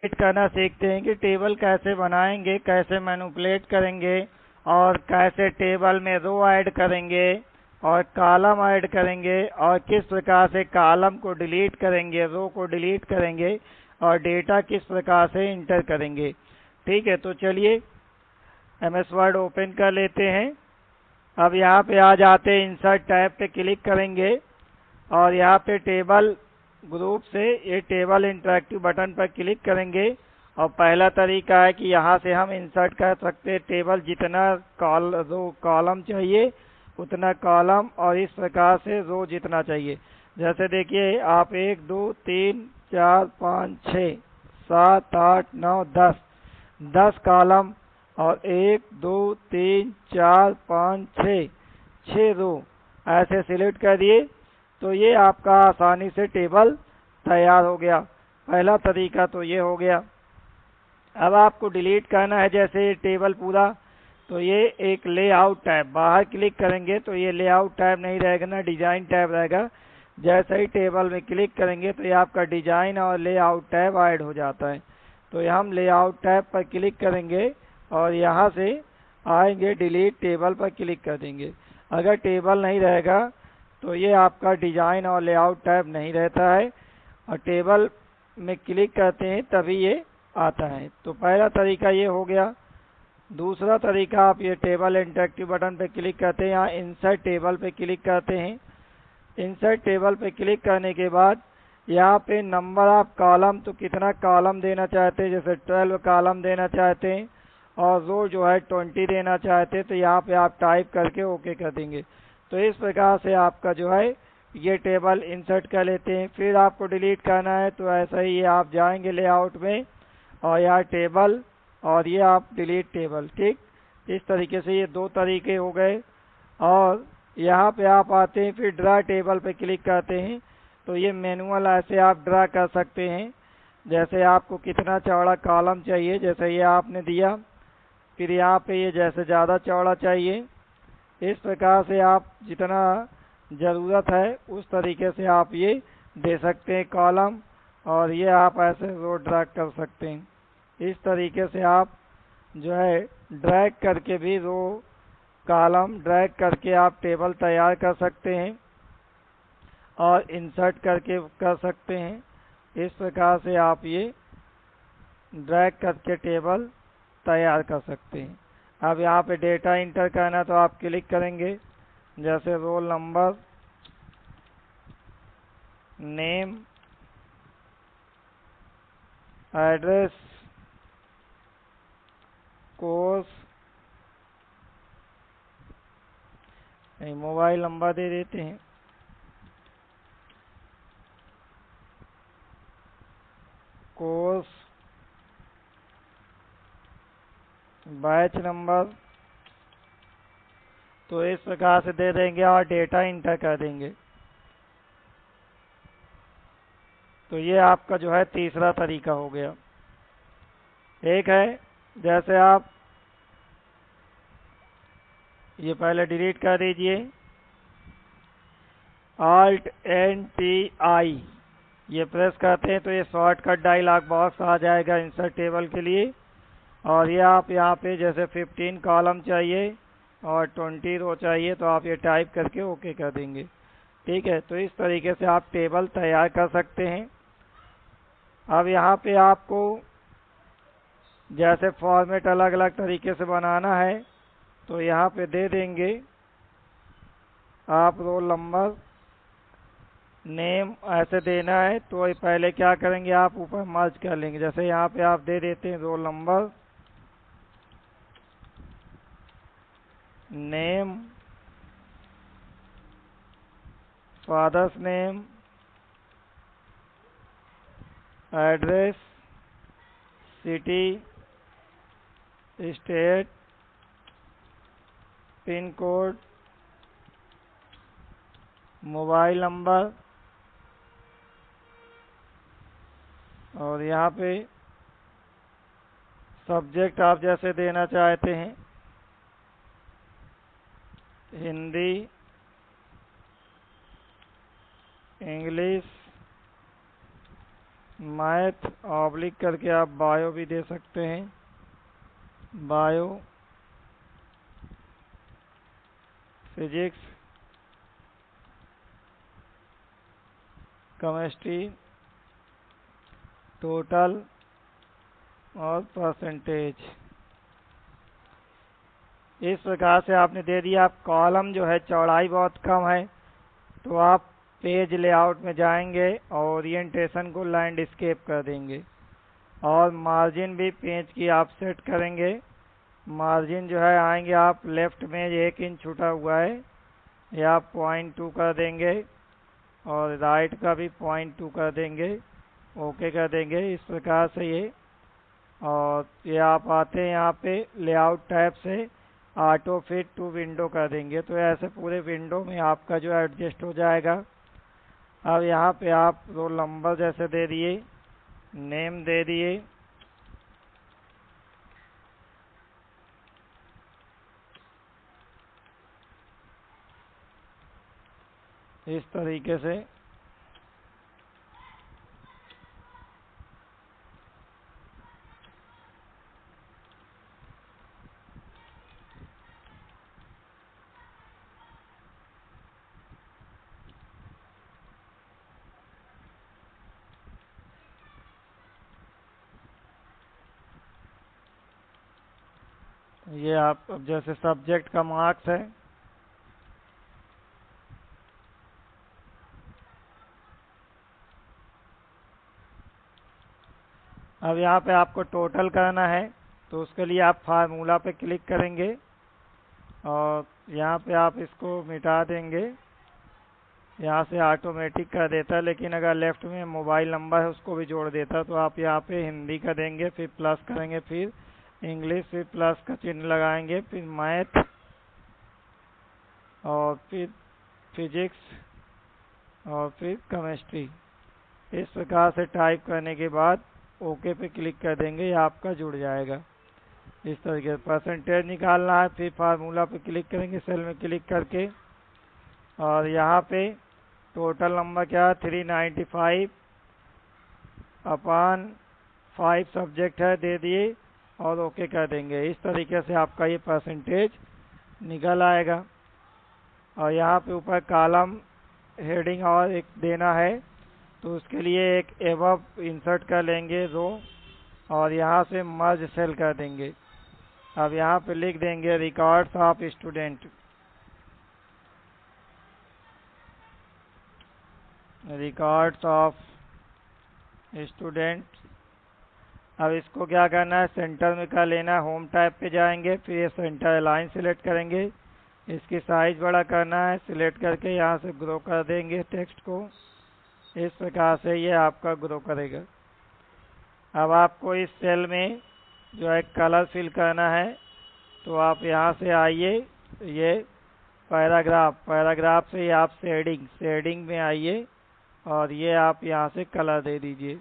करना सीखते हैं कि टेबल कैसे बनाएंगे, कैसे मैनिपुलेट करेंगे और कैसे टेबल में रो ऐड करेंगे और कॉलम ऐड करेंगे और किस प्रकार से कॉलम को डिलीट करेंगे, रो को डिलीट करेंगे और डेटा किस प्रकार से इंटर करेंगे। ठीक है, तो चलिए एमएस वर्ड ओपन कर लेते हैं। अब यहाँ पे आ जाते हैं, इंसर्ट टैब पे क्लिक करेंगे और यहाँ पे टेबल ग्रुप से ये टेबल इंटरैक्टिव बटन पर क्लिक करेंगे और पहला तरीका है कि यहाँ से हम इंसर्ट कर सकते हैं टेबल, जितना रो कॉलम चाहिए उतना कॉलम और इस प्रकार से रो जितना चाहिए। जैसे देखिए आप 1 2 3 4 5 6 7 8 9 10 कॉलम और 1 2 3 4 5 6 रो ऐसे सिलेक्ट कर दिए तो ये आपका आसानी से टेबल तैयार हो गया। पहला तरीका तो ये हो गया। अब आपको डिलीट करना है जैसे टेबल पूरा, तो ये एक लेआउट टैब, बाहर क्लिक करेंगे तो ये लेआउट टैब नहीं रहेगा ना, डिजाइन टैब रहेगा। जैसे ही टेबल में क्लिक करेंगे तो ये आपका डिजाइन और लेआउट टैब ऐड हो जाता है। तो हम लेआउट टैब पर क्लिक करेंगे और यहाँ से आएंगे डिलीट टेबल पर क्लिक कर देंगे। अगर टेबल नहीं रहेगा तो ये आपका डिजाइन और लेआउट टैब नहीं रहता है और टेबल में क्लिक करते हैं तभी ये आता है। तो पहला तरीका ये हो गया। दूसरा तरीका, आप ये टेबल इंटरैक्टिव बटन पे क्लिक करते हैं, यहाँ इंसर्ट टेबल पे क्लिक करते हैं। इंसर्ट टेबल पे क्लिक करने के बाद यहाँ पे नंबर ऑफ कॉलम, तो कितना कॉलम देना चाहते हैं, जैसे 12 कॉलम देना चाहते हैं और रो जो है 20 देना चाहते हैं, तो यहाँ पे आप टाइप करके ओके कर देंगे। तो इस प्रकार से आपका जो है ये टेबल इंसर्ट कर लेते हैं। फिर आपको डिलीट करना है तो ऐसा ही आप जाएंगे लेआउट में और यहाँ टेबल और ये आप डिलीट टेबल। ठीक, इस तरीके से ये दो तरीके हो गए। और यहाँ पे आप आते हैं, फिर ड्रा टेबल पे क्लिक करते हैं तो ये मैनुअल ऐसे आप ड्रा कर सकते हैं। जैसे आपको कितना चौड़ा कॉलम चाहिए, जैसे ये आपने दिया, फिर यहाँ पे ये जैसे ज़्यादा चौड़ा चाहिए, इस प्रकार से आप जितना ज़रूरत है उस तरीके से आप ये दे सकते हैं कॉलम, और ये आप ऐसे रो ड्रैग कर सकते हैं। इस तरीके से आप जो है ड्रैग करके भी रो कॉलम ड्रैग करके आप टेबल तैयार कर सकते हैं और इंसर्ट करके कर सकते हैं। इस प्रकार से आप ये ड्रैग करके टेबल तैयार कर सकते हैं। अब यहाँ पे डेटा इंटर करना तो आप क्लिक करेंगे, जैसे roll number, name, address, course, mobile number दे देते हैं, कोर्स, बैच नंबर, तो इस प्रकार से दे देंगे और डेटा इंटर कर देंगे। तो ये आपका जो है तीसरा तरीका हो गया। एक है जैसे आप ये पहले डिलीट कर दीजिए, Alt N T I ये प्रेस करते हैं तो ये शॉर्टकट डायलॉग बॉक्स आ जाएगा इंसर्ट टेबल के लिए। और ये आप यहाँ पे जैसे 15 कॉलम चाहिए और 20 रो चाहिए तो आप ये टाइप करके ओके कर देंगे। ठीक है, तो इस तरीके से आप टेबल तैयार कर सकते हैं। अब यहाँ पे आपको जैसे फॉर्मेट अलग अलग तरीके से बनाना है तो यहाँ पे दे देंगे आप रोल नंबर, नेम ऐसे देना है तो पहले क्या करेंगे, आप ऊपर मर्ज कर लेंगे। जैसे यहाँ पे आप दे देते हैं role number, name, father's name, address, city, state, pin code, mobile number, और यहाँ पे सब्जेक्ट आप जैसे देना चाहते हैं, हिंदी, इंग्लिश, मैथ ऑब्लिक करके आप बायो भी दे सकते हैं, बायो, फिजिक्स, केमिस्ट्री, टोटल और परसेंटेज। इस प्रकार से आपने दे दिया। आप कॉलम जो है चौड़ाई बहुत कम है तो आप पेज लेआउट में जाएंगे और ओरिएंटेशन को लैंडस्केप कर देंगे और मार्जिन भी पेज की आप सेट करेंगे। मार्जिन जो है आएंगे आप लेफ्ट में 1 इंच छूटा हुआ है या 0.2 कर देंगे और राइट का भी 0.2 कर देंगे, ओके कर देंगे। इस प्रकार से ये, और ये आप आते हैं यहाँ पे लेआउट टैब से ऑटो फिट टू विंडो कर देंगे तो ऐसे पूरे विंडो में आपका जो एडजस्ट हो जाएगा। अब यहाँ पे आप रोल नंबर जैसे दे दिए, नेम दे दिए, इस तरीके से। ये आप अब जैसे सब्जेक्ट का मार्क्स है, अब यहाँ पे आपको टोटल करना है तो उसके लिए आप फार्मूला पे क्लिक करेंगे और यहाँ पे आप इसको मिटा देंगे। यहाँ से ऑटोमेटिक कर देता है, लेकिन अगर लेफ्ट में मोबाइल नंबर है उसको भी जोड़ देता। तो आप यहाँ पे हिंदी का देंगे, फिर प्लस करेंगे, फिर इंग्लिश, फिर प्लस का चिन्ह लगाएंगे, फिर मैथ और फिर फिजिक्स और फिर केमिस्ट्री। इस प्रकार से टाइप करने के बाद ओके पे क्लिक कर देंगे, ये आपका जुड़ जाएगा। इस तरीके से परसेंटेज निकालना है, फिर फार्मूला पे क्लिक करेंगे, सेल में क्लिक करके, और यहाँ पे टोटल नंबर क्या है 395 अपॉन 5 सब्जेक्ट है, दे दिए और ओके कर देंगे। इस तरीके से आपका ये परसेंटेज निकल आएगा। और यहाँ पे ऊपर कॉलम हेडिंग और एक देना है तो उसके लिए एक एबव इंसर्ट कर लेंगे रो और यहाँ से मर्ज सेल कर देंगे। अब यहाँ पे लिख देंगे records of student, records of student. अब इसको क्या करना है, सेंटर में कर लेना है। होम टैब पे जाएंगे, फिर ये सेंटर लाइन सिलेक्ट करेंगे, इसकी साइज बड़ा करना है, सिलेक्ट करके यहाँ से ग्रो कर देंगे टेक्स्ट को। इस प्रकार से ये आपका ग्रो करेगा। अब आपको इस सेल में जो है कलर फिल करना है तो आप यहाँ से आइए, ये पैराग्राफ से आप शेडिंग में आइए और ये आप यहाँ से कलर दे दीजिए।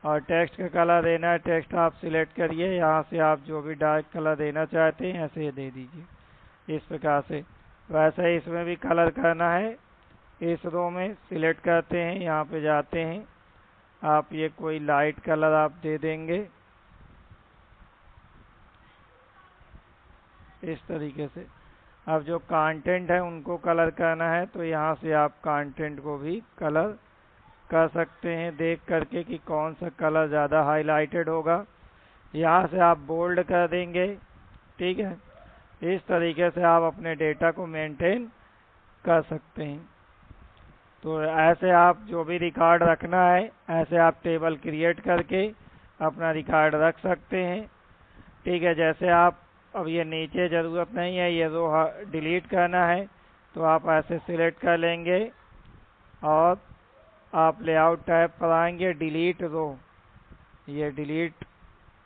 और टेक्स्ट का कलर देना है, टेक्स्ट आप सिलेक्ट करिए, यहाँ से आप जो भी डार्क कलर देना चाहते हैं ऐसे दे दीजिए। इस प्रकार से वैसे ही इसमें भी कलर करना है। इस रो में सिलेक्ट करते हैं, यहाँ पे जाते हैं, आप ये कोई लाइट कलर आप दे देंगे इस तरीके से। अब जो कंटेंट है उनको कलर करना है तो यहाँ से आप कंटेंट को भी कलर कर सकते हैं देख करके कि कौन सा कलर ज़्यादा हाईलाइटेड होगा। यहाँ से आप बोल्ड कर देंगे, ठीक है। इस तरीके से आप अपने डेटा को मेंटेन कर सकते हैं। तो ऐसे आप जो भी रिकॉर्ड रखना है ऐसे आप टेबल क्रिएट करके अपना रिकॉर्ड रख सकते हैं, ठीक है। जैसे आप अब ये नीचे ज़रूरत नहीं है, ये रो डिलीट करना है तो आप ऐसे सिलेक्ट कर लेंगे और आप लेआउट टैब पर आएंगे, डिलीट रो, ये डिलीट,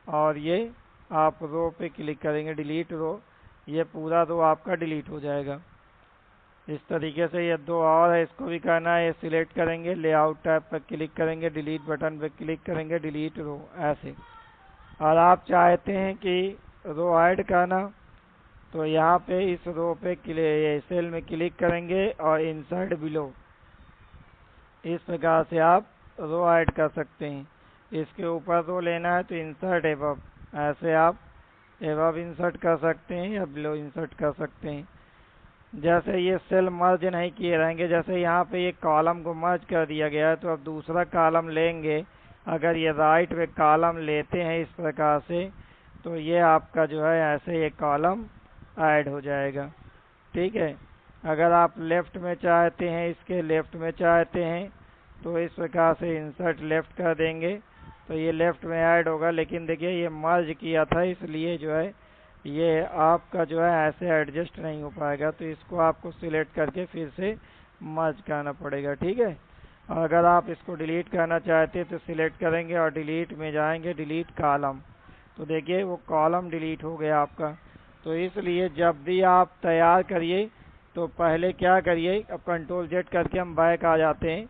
और ये आप रो पे क्लिक करेंगे, डिलीट रो, ये पूरा रो आपका डिलीट हो जाएगा। इस तरीके से ये दो और है, इसको भी करना है, ये सिलेक्ट करेंगे, लेआउट टैब पर क्लिक करेंगे, डिलीट बटन पर क्लिक करेंगे, डिलीट रो ऐसे। और आप चाहते हैं कि रो ऐड करना तो यहाँ पे इस रो पे सेल में क्लिक करेंगे और इंसर्ट बिलो, इस प्रकार से आप रो ऐड कर सकते हैं। इसके ऊपर रो लेना है तो इंसर्ट एबव, ऐसे आप एबव इंसर्ट कर सकते हैं या बिलो इंसर्ट कर सकते हैं। जैसे ये सेल मर्ज नहीं किए रहेंगे, जैसे यहाँ पे ये कॉलम को मर्ज कर दिया गया है, तो अब दूसरा कॉलम लेंगे, अगर ये राइट में कॉलम लेते हैं इस प्रकार से, तो ये आपका जो है ऐसे ये कॉलम ऐड हो जाएगा। ठीक है, अगर आप लेफ्ट में चाहते हैं, इसके लेफ्ट में चाहते हैं, तो इस प्रकार से इंसर्ट लेफ्ट कर देंगे तो ये लेफ्ट में ऐड होगा। लेकिन देखिए ये मर्ज किया था, इसलिए जो है ये आपका जो है ऐसे एडजस्ट नहीं हो पाएगा, तो इसको आपको सिलेक्ट करके फिर से मर्ज करना पड़ेगा। ठीक है, अगर आप इसको डिलीट करना चाहते हैं तो सिलेक्ट करेंगे और डिलीट में जाएंगे, डिलीट कॉलम, तो देखिए वो कॉलम डिलीट हो गया आपका। तो इसलिए जब भी आप तैयार करिए तो पहले क्या करिए, अब कंट्रोल जेड करके हम बैक आ जाते हैं,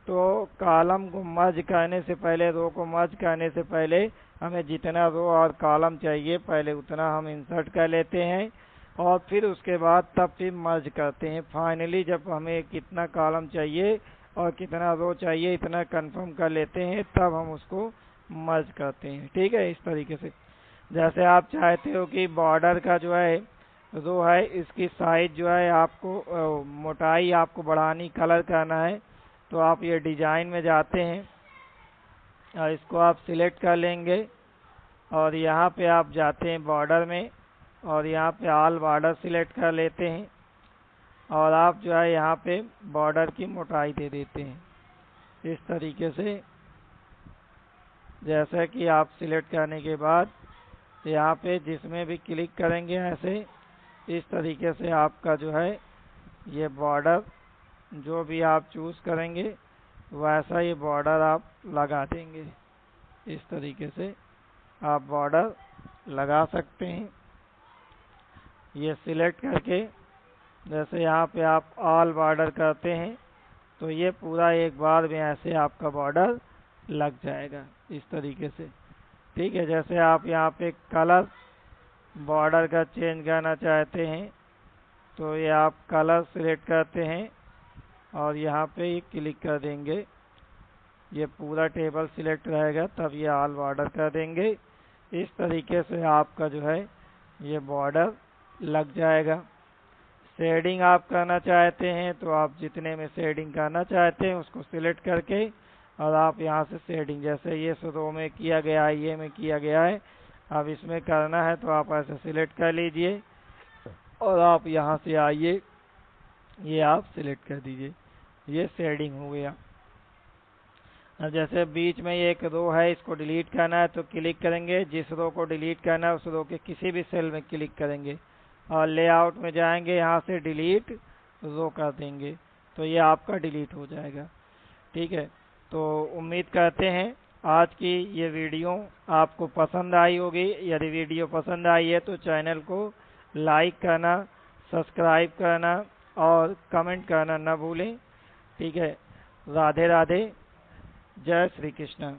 तो कॉलम को मर्ज करने से पहले, रो को मर्ज करने से पहले हमें जितना रो और कॉलम चाहिए पहले उतना हम इंसर्ट कर लेते हैं और फिर उसके बाद तब फिर मर्ज करते हैं। फाइनली जब हमें कितना कॉलम चाहिए और कितना रो चाहिए इतना कंफर्म कर लेते हैं, तब हम उसको मर्ज करते हैं। ठीक है, इस तरीके से। जैसे आप चाहते हो कि बॉर्डर का जो है रो है इसकी साइज जो है आपको मोटाई आपको बढ़ानी, कलर करना है, तो आप ये डिजाइन में जाते हैं और इसको आप सिलेक्ट कर लेंगे और यहाँ पे आप जाते हैं बॉर्डर में और यहाँ पे ऑल बॉर्डर सिलेक्ट कर लेते हैं और आप जो है यहाँ पे बॉर्डर की मोटाई दे देते हैं इस तरीके से। जैसा कि आप सिलेक्ट करने के बाद यहाँ पे जिसमें भी क्लिक करेंगे ऐसे इस तरीके से आपका जो है ये बॉर्डर जो भी आप चूज करेंगे वैसा ये बॉर्डर आप लगा देंगे। इस तरीके से आप बॉर्डर लगा सकते हैं ये सिलेक्ट करके। जैसे यहाँ पे आप ऑल बॉर्डर करते हैं तो ये पूरा एक बार में ऐसे आपका बॉर्डर लग जाएगा इस तरीके से। ठीक है, जैसे आप यहाँ पे कलर बॉर्डर का चेंज करना चाहते हैं तो ये आप कलर सिलेक्ट करते हैं और यहाँ पे ये क्लिक कर देंगे, ये पूरा टेबल सिलेक्ट रहेगा, तब ये ऑल बॉर्डर कर देंगे। इस तरीके से आपका जो है ये बॉर्डर लग जाएगा। शेडिंग आप करना चाहते हैं तो आप जितने में शेडिंग करना चाहते हैं उसको सिलेक्ट करके और आप यहाँ से शेडिंग, जैसे ये रो में किया गया है, ये में किया गया है, अब इसमें करना है तो आप ऐसे सिलेक्ट कर लीजिए और आप यहाँ से आइए, ये आप सिलेक्ट कर दीजिए, ये शेडिंग हो गया। अब जैसे बीच में एक रो है इसको डिलीट करना है तो क्लिक करेंगे, जिस रो को डिलीट करना है उस रो के किसी भी सेल में क्लिक करेंगे और लेआउट में जाएंगे, यहाँ से डिलीट रो कर देंगे तो ये आपका डिलीट हो जाएगा। ठीक है, तो उम्मीद करते हैं आज की ये वीडियो आपको पसंद आई होगी। यदि वीडियो पसंद आई है तो चैनल को लाइक करना, सब्सक्राइब करना और कमेंट करना न भूलें। ठीक है, राधे राधे, जय श्री कृष्ण।